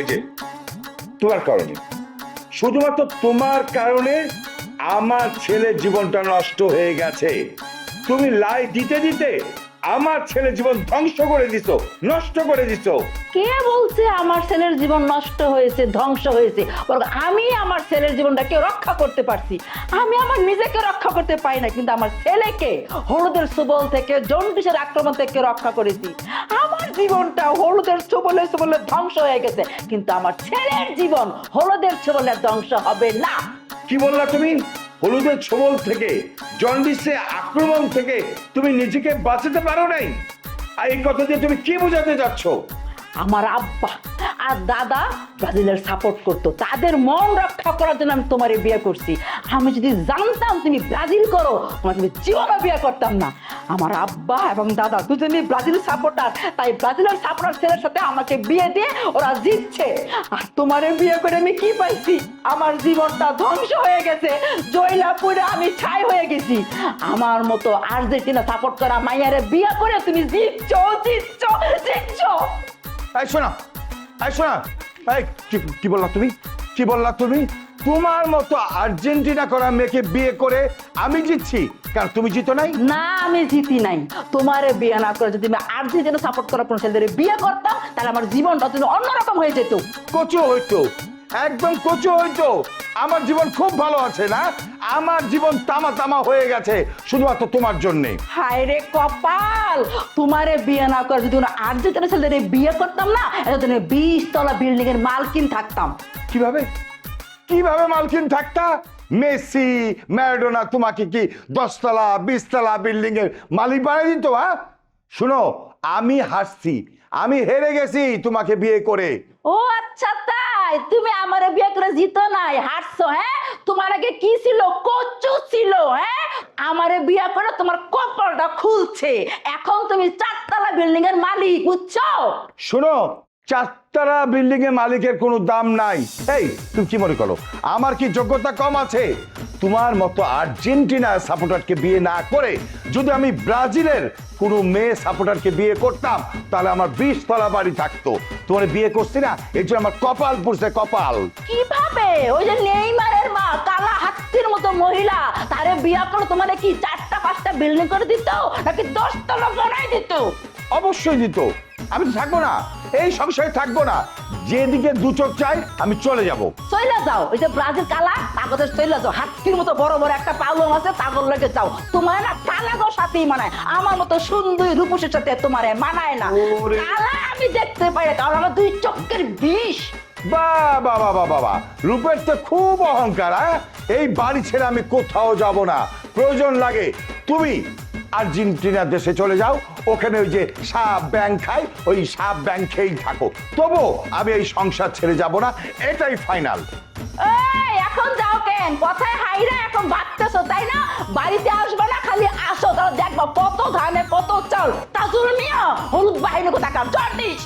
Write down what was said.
এই যে তোমার কারণে, শুধুমাত্র তোমার কারণে আমার ছেলের জীবনটা নষ্ট হয়ে গেছে। তুমি লাই দিতে দিতে আমার ছেলের জীবন ধ্বংস করে দিছো, নষ্ট করে দিছো। কে বলছে আমার ছেলের জীবন নষ্ট হয়েছে, ধ্বংস হয়েছে? বরং আমি আমার ছেলের জীবনটাকে রক্ষা করতে পারছি। আমি আমার নিজেকে রক্ষা করতে পারি না, কিন্তু আমার ছেলেকে হলুদের ছোবল থেকে, জন্ডিসের আক্রমণ থেকে রক্ষা করেছি। আমার জীবনটা হলুদের ছোবলে ছোবলে ধ্বংস হয়ে গেছে, কিন্তু আমার ছেলের জীবন হলুদের ছোবলে ধ্বংস হবে না। কি বললা তুমি? হলুদের ছোবল থেকে, জন্ডিসে আক্রমণ থেকে তুমি নিজেকে বাঁচাতে পারো নাই? আর এই কথা দিয়ে তুমি কি বোঝাতে যাচ্ছ? আমার আব্বা আর দাদা ব্রাজিলের সাপোর্ট করতো, তাদের মন রক্ষা করার জন্য আমি তোমারে বিয়ে করছি। আমি যদি জানতাম তুমি ব্রাজিল করো, তোমাকে আমি জীবনে বিয়ে করতাম না। আমার আব্বা এবং দাদা দুজনেই ব্রাজিল সাপোর্টার, তাই ব্রাজিলের সাপোর্টার ছেলের সাথে আমাকে বিয়ে দিয়ে ওরা জিতছে। আর তোমারে বিয়ে করে আমি কি পাইছি? আমার জীবনটা ধ্বংস হয়ে গেছে, জয়লাপুরে আমি ছাই হয়ে গেছি। আমার মতো আর্জেন্টিনা সাপোর্ট করা মাইয়ারে বিয়ে করে তুমি জিতছো জিতছো জিতছো। এই শোনা, এই শোনা, এই কি বললা তুমি? কি বললা তুমি? তোমার মতো আর্জেন্টিনা করা মেয়েকে বিয়ে করে আমি জিতছি, কারণ তুমি জিতো নাই? না, আমি জিতি নাই। তোমারে বিয়ে না করে যদি আমি আর্জেন্টিনা সাপোর্ট করা কোনো ছেলেদের বিয়ে করতাম, তাহলে আমার জীবনটা অন্যরকম হয়ে যেত। কচু হইতো, একদম কচু হইতো। আমার জীবন খুব ভালো আছে না? আমার জীবন তামা তামা হয়ে গেছে শুধুমাত্র তোমার জন্য। হায় রে কপাল, তোমারে বিয়ে না করে যদি আর্জেন্টিনা ছেলেদের বিয়ে করতাম না, এতদিনে 20 তলা বিল্ডিং এর মালকিন থাকতাম। কিভাবে কিভাবে মালকিন থাকতা? মেসি, ম্যারাডোনা তোমাকে কি 10 তলা 20 তলা বিল্ডিং এর মালিক বানিয়ে দিত? হ্যাঁ, শুনো, আমি হারছি, আমি হেরে গেছি তোমাকে বিয়ে করে। ও আচ্ছা, তাই তুমি আমারে বিয়ে করে জিতো নাই, হারছো? হ্যাঁ, তোমার আগে কি ছিল? কচু ছিল। হ্যাঁ, আমারে বিয়ে করে তোমার কপালটা খুলছে। এখন তুমি 4 তলা বিল্ডিং এর মালিক, বুঝছো? শোনো, 4 তলা বিল্ডিং এর মালিকের কোনো দাম নাই। এই, তুমি কি মনে করো আমার কি যোগ্যতা কম আছে? তোমার মতো আর্জেন্টিনা সাপোর্টারকে বিয়ে না করে যদি আমি ব্রাজিলের কোনো মেয়ে সাপোর্টারকে বিয়ে করতাম, তাহলে আমার 20 তলা বাড়ি থাকতো। তোমার বিয়ে করছি না, এই জন্য আমার কপাল পুড়ছে, কপাল। কিভাবে? ওই যে নেইমারের মা, কালা হাতির মতো মহিলা, তারে বিয়ে করে তোমারে কি 4টা 5টা বিল্ডিং করে দিত, নাকি 10 তলা বানাই দিত? অবশ্যই দিত। আমি তো থাকবো না, এই সংসারে থাকবো না। যেদিকে দু চোখ চাই আমি চলে যাব। চলে যাও, ওই যে ব্রাজিল কালা তাগদের চলে যাও। হাতির মতো বড় বড় একটা পালং আছে, তাগর লাগে যাও। তোমার না কালাগোর সাথেই মানায়, আমার মতো সুন্দরী রূপসীর সাথে তোমার মানায় না। কালা আমি দেখতে পাই না, কারণ আমার 2 চোখের বিষ। বাবা বাবা বাবা, রূপের তো খুব অহংকার। এই বাড়ি ছেড়ে আমি কোথাও যাব না। প্রয়োজন লাগে তুমি আর্জেন্টিনা দেশে চলে যাও, ওখানে ওই যে সাপ ব্যাং খাই, ওই সাপ ব্যাং খেয়েই থাকো, তবু আমি এই সংসার ছেড়ে যাব না, এটাই ফাইনাল। এই, এখন যাও কেন? কথায় হাইরা এখন ভাবতেছো, তাই না? বাড়িতে আসবে না, খালি আসো, তাহলে দেখবা কত ধানে কত চাল। তাজুল মিয়া হলুদ বাহিনী কোথাকার জন্ডিস।